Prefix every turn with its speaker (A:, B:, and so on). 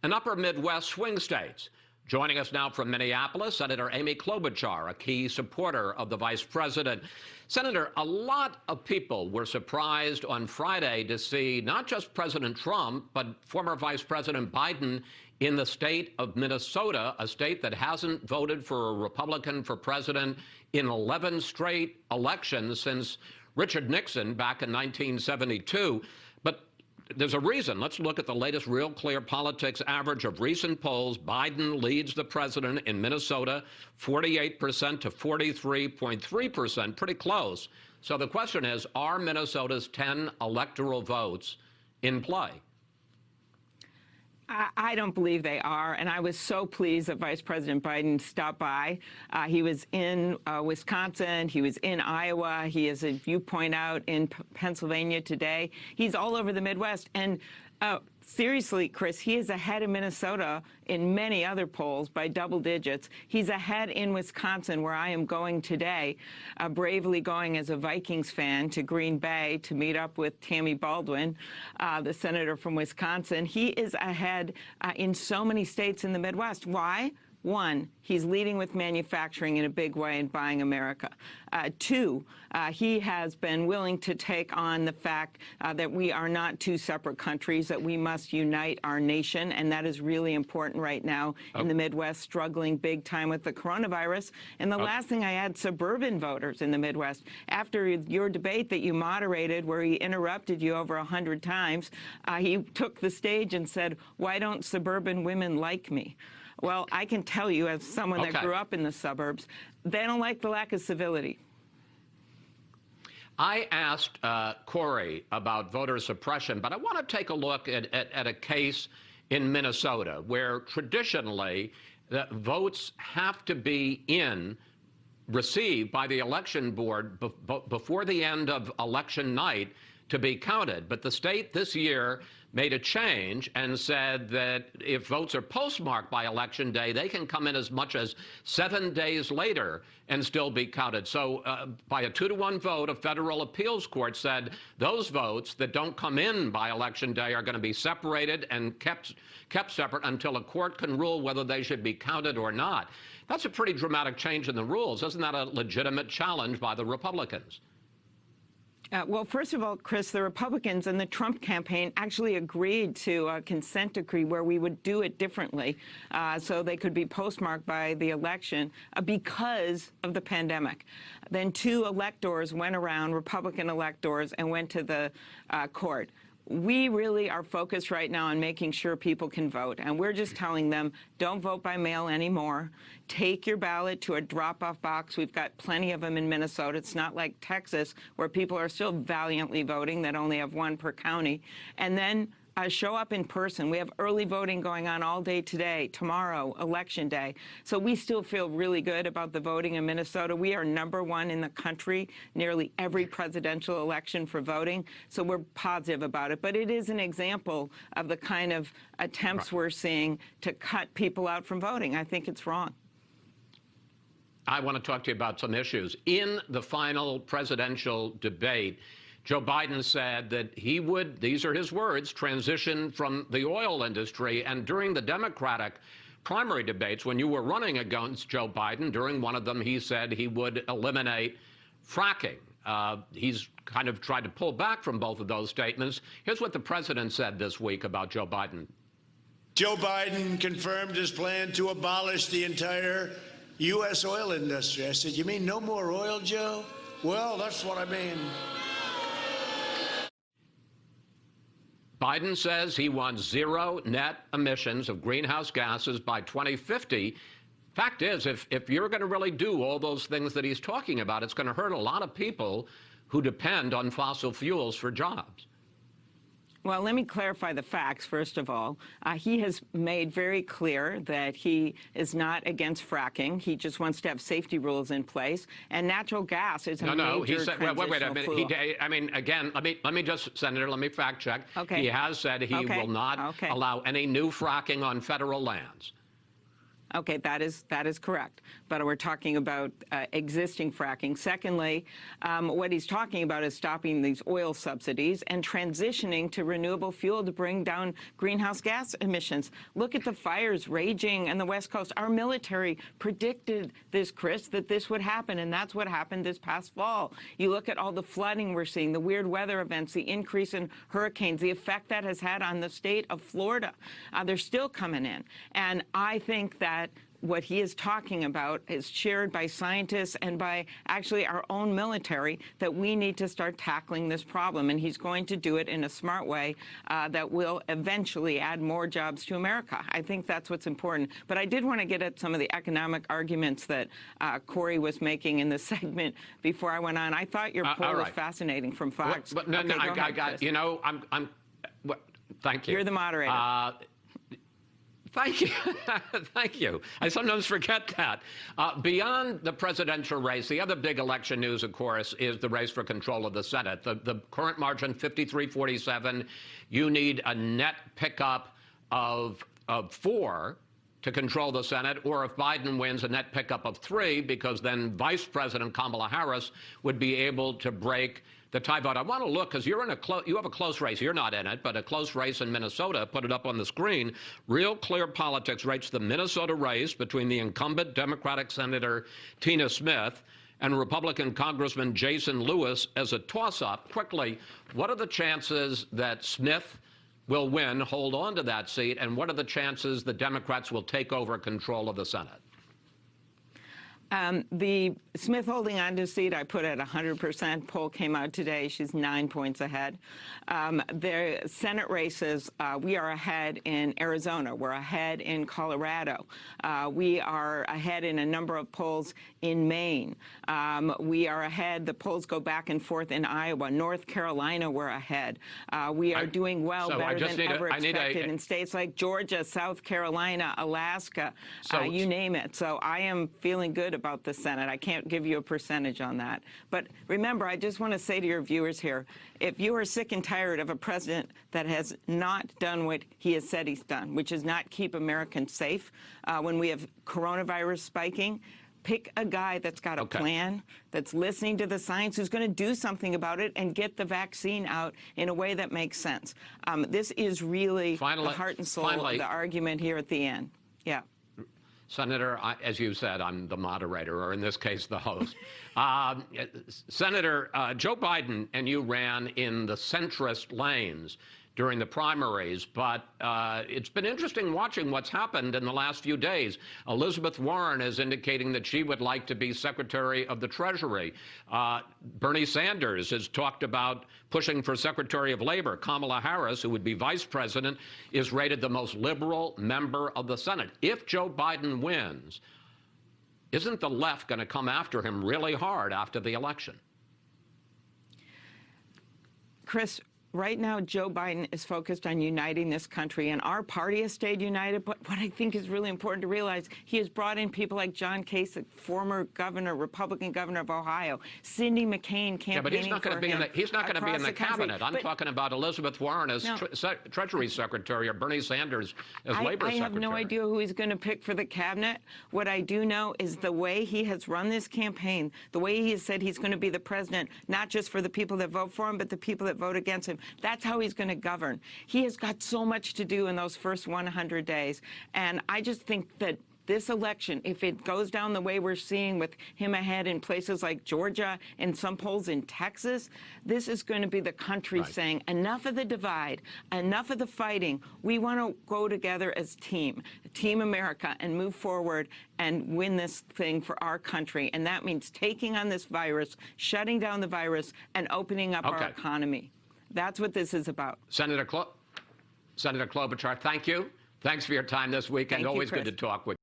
A: and upper Midwest swing states. Joining us now from Minneapolis, Senator Amy Klobuchar, a key supporter of the vice president. Senator, a lot of people were surprised on Friday to see not just President Trump, but former Vice President Biden in the state of Minnesota, a state that hasn't voted for a Republican for president in 11 straight elections since Richard Nixon back in 1972. But there's a reason. Let's look at the latest Real Clear Politics average of recent polls. Biden leads the president in Minnesota 48% to 43.3%, pretty close. So the question is, are Minnesota's 10 electoral votes in play?
B: I don't believe they are, and I was so pleased that Vice President Biden stopped by. He was in Wisconsin, he was in Iowa, he is, as you point out, in Pennsylvania today. He's all over the Midwest, and seriously, Chris, he is ahead of Minnesota in many other polls by double digits. He's ahead in Wisconsin, where I am going today, bravely going as a Vikings fan to Green Bay to meet up with Tammy Baldwin, the senator from Wisconsin. He is ahead in so many states in the Midwest. Why? One, he's leading with manufacturing in a big way and buying America. Two, he has been willing to take on the fact that we are not two separate countries, that we must unite our nation, and that is really important right now in the Midwest, struggling big time with the coronavirus. And the last thing I add, suburban voters in the Midwest. After your debate that you moderated, where he interrupted you over 100 times, he took the stage and said, "Why don't suburban women like me?" Well, I can tell you, as someone that grew up in the suburbs, they don't like the lack of civility.
A: I asked Corey about voter suppression, but I want to take a look at a case in Minnesota where traditionally the votes have to be received by the election board before the end of election night to be counted. But the state this year made a change and said that if votes are postmarked by Election Day, they can come in as much as 7 days later and still be counted. So by a 2-to-1 vote, a federal appeals court said those votes that don't come in by Election Day are going to be separated and kept separate until a court can rule whether they should be counted or not. That's a pretty dramatic change in the rules. Isn't that a legitimate challenge by the Republicans?
B: Well, first of all, Chris, the Republicans and the Trump campaign actually agreed to a consent decree where we would do it differently so they could be postmarked by the election because of the pandemic. Then 2 electors went around, Republican electors, and went to the court. We really are focused right now on making sure people can vote, and we're just telling them, don't vote by mail anymore. Take your ballot to a drop-off box. We've got plenty of them in Minnesota. It's not like Texas, where people are still valiantly voting that only have 1 per county. And then show up in person. We have early voting going on all day today, tomorrow, Election Day. So we still feel really good about the voting in Minnesota. We are #1 in the country, nearly every presidential election for voting. So we're positive about it. But it is an example of the kind of attempts we're seeing to cut people out from voting. I think it's wrong.
A: I want to talk to you about some issues. In the final presidential debate, Joe Biden said that he would, these are his words, transition from the oil industry. And during the Democratic primary debates, when you were running against Joe Biden, during one of them, he said he would eliminate fracking. He's kind of tried to pull back from both of those statements. Here's what the president said this week about Joe Biden.
C: Joe Biden confirmed his plan to abolish the entire U.S. oil industry. I said, "You mean no more oil, Joe?" "Well, that's what I mean."
A: Biden says he wants 0 net emissions of greenhouse gases by 2050. Fact is, if you're going to really do all those things that he's talking about, it's going to hurt a lot of people who depend on fossil fuels for jobs.
B: Well, let me clarify the facts, first of all. He has made very clear that he is not against fracking. He just wants to have safety rules in place. And natural gas is a major
A: he said, well, wait a minute.
B: fuel.
A: I mean, again, let me just, Senator, let me fact check.
B: Okay.
A: He has said he will not allow any new fracking on federal lands.
B: Okay, that is correct. But we're talking about existing fracking. Secondly, what he's talking about is stopping these oil subsidies and transitioning to renewable fuel to bring down greenhouse gas emissions. Look at the fires raging on the West Coast. Our military predicted this, Chris, that this would happen, and that's what happened this past fall. You look at all the flooding we're seeing, the weird weather events, the increase in hurricanes, the effect that has had on the state of Florida. They're still coming in. And I think that what he is talking about is shared by scientists and by actually our own military, that we need to start tackling this problem. And he's going to do it in a smart way that will eventually add more jobs to America. I think that's what's important. But I did want to get at some of the economic arguments that Corey was making in the segment before I went on. I thought your poll was fascinating from Fox.
A: But no,
B: okay,
A: I got, you know, thank you.
B: You're the moderator.
A: Thank you. Thank you. I sometimes forget that. Beyond the presidential race, the other big election news, of course, is the race for control of the Senate. The current margin, 53-47. You need a net pickup of 4 to control the Senate, or if Biden wins, a net pickup of 3, because then Vice President Kamala Harris would be able to break the tie vote. I want to look, because you have a close race. You're not in it, but a close race in Minnesota. Put it up on the screen. Real Clear Politics rates the Minnesota race between the incumbent Democratic Senator Tina Smith and Republican Congressman Jason Lewis as a toss-up. Quickly, what are the chances that Smith will win, hold on to that seat, and what are the chances the Democrats will take over control of the Senate?
B: The Smith holding on to seat, I put at 100%. Poll came out today. She's 9 points ahead. The Senate races, we are ahead in Arizona. We're ahead in Colorado. We are ahead in a number of polls in Maine. We are ahead. The polls go back and forth in Iowa. North Carolina, we're ahead. We are doing well, better than ever expected in states like Georgia, South Carolina, Alaska, you name it. So I am feeling good about the Senate. I can't give you a percentage on that. But remember, I just want to say to your viewers here, if you are sick and tired of a president that has not done what he has said he's done, which is not keep Americans safe when we have coronavirus spiking, pick a guy that's got a plan, that's listening to the science, who's going to do something about it and get the vaccine out in a way that makes sense. This is really the heart and soul of the argument here at the end. Yeah.
A: Senator, as you said, I'm the moderator, or in this case, the host. Senator, Joe Biden and you ran in the centrist lanes during the primaries, but it's been interesting watching what's happened in the last few days. Elizabeth Warren is indicating that she would like to be Secretary of the Treasury. Bernie Sanders has talked about pushing for Secretary of Labor. Kamala Harris, who would be Vice President, is rated the most liberal member of the Senate. If Joe Biden wins, isn't the left going to come after him really hard after the election?
B: Chris, right now, Joe Biden is focused on uniting this country, and our party has stayed united. But what I think is really important to realize, he has brought in people like John Kasich, former governor, Republican governor of Ohio, Cindy McCain campaigning for him.
A: Yeah, but he's not going to be in the cabinet. I'm talking about Elizabeth Warren as Treasury Secretary, or Bernie Sanders as Labor Secretary.
B: I have no idea who he's going to pick for the cabinet. What I do know is the way he has run this campaign, the way he has said he's going to be the president, not just for the people that vote for him, but the people that vote against him. That's how he's going to govern. He has got so much to do in those first 100 days. And I just think that this election, if it goes down the way we're seeing with him ahead in places like Georgia and some polls in Texas, this is going to be the country saying, enough of the divide, enough of the fighting. We want to go together as Team America, and move forward and win this thing for our country. And that means taking on this virus, shutting down the virus, and opening up our economy. That's what this is about.
A: Senator Klobuchar, thank you. Thanks for your time this week, and always good to talk with you.